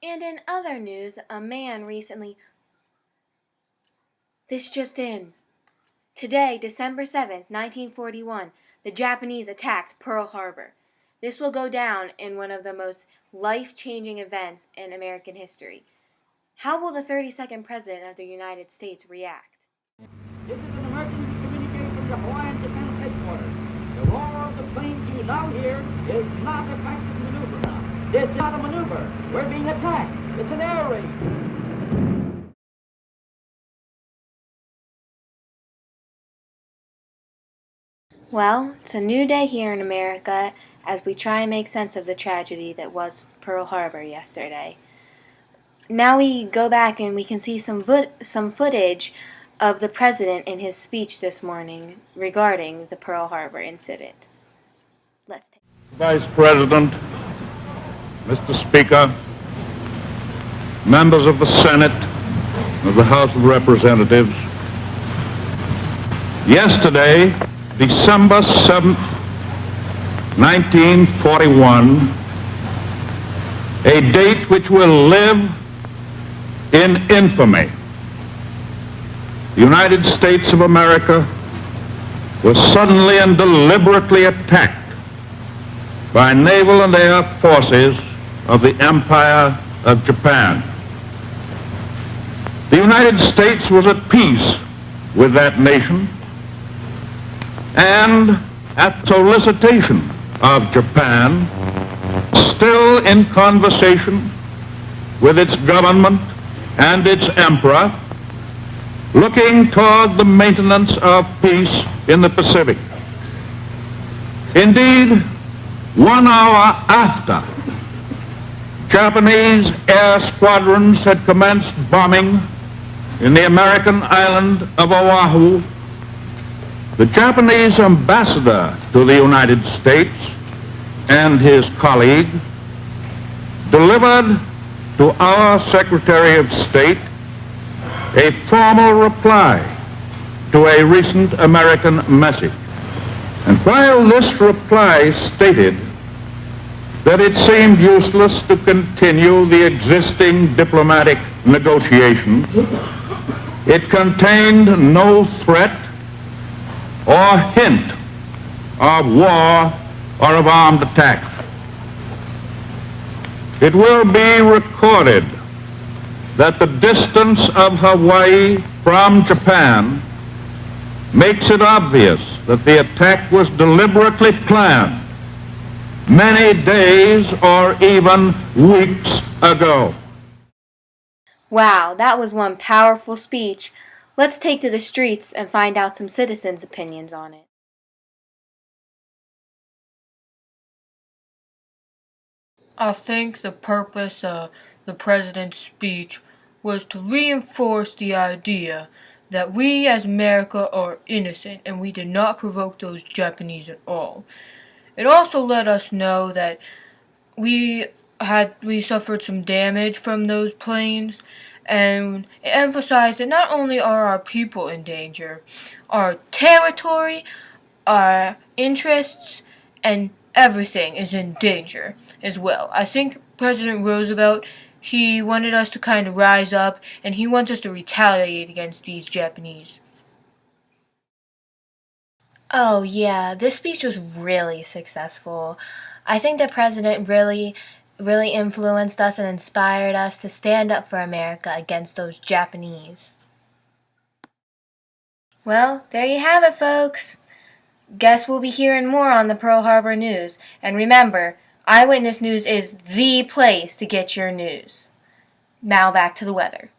And in other news, a man recently... This just in. Today, December 7th, 1941, the Japanese attacked Pearl Harbor. This will go down in one of the most life-changing events in American history. How will the 32nd President of the United States react? This is an emergency communication from the Hawaiian Defense Headquarters. The roar of the planes you now hear is not a practice maneuver now. It's not a maneuver. We're being attacked. It's an air raid. Well, it's a new day here in America as we try and make sense of the tragedy that was Pearl Harbor yesterday. Now we go back and we can see some footage of the President in his speech this morning regarding the Pearl Harbor incident. Let's take Vice President, Mr. Speaker, members of the Senate, of the House of Representatives, yesterday, December 7th, 1941, a date which will live in infamy. The United States of America was suddenly and deliberately attacked by naval and air forces of the Empire of Japan. The United States was at peace with that nation, and at solicitation of Japan, still in conversation with its government and its emperor, looking toward the maintenance of peace in the Pacific. Indeed, 1 hour after Japanese air squadrons had commenced bombing in the American island of Oahu, the Japanese ambassador to the United States and his colleague delivered to our Secretary of State a formal reply to a recent American message. And while this reply stated that it seemed useless to continue the existing diplomatic negotiations, it contained no threat or hint of war or of armed attack. It will be recorded that the distance of Hawaii from Japan makes it obvious that the attack was deliberately planned many days or even weeks ago. Wow, that was one powerful speech. Let's take to the streets and find out some citizens' opinions on it. I think the purpose of the President's speech was to reinforce the idea that we as America are innocent and we did not provoke those Japanese at all. It also let us know that we suffered some damage from those planes, and it emphasized that not only are our people in danger, our territory, our interests, and everything is in danger as well. I think President Roosevelt, he wanted us to kind of rise up, and he wants us to retaliate against these Japanese. Oh yeah, this speech was really successful. I think the President really influenced us and inspired us to stand up for America against those Japanese. Well, there you have it, folks. Guess we'll be hearing more on the Pearl Harbor news. And remember, Eyewitness News is the place to get your news. Now back to the weather.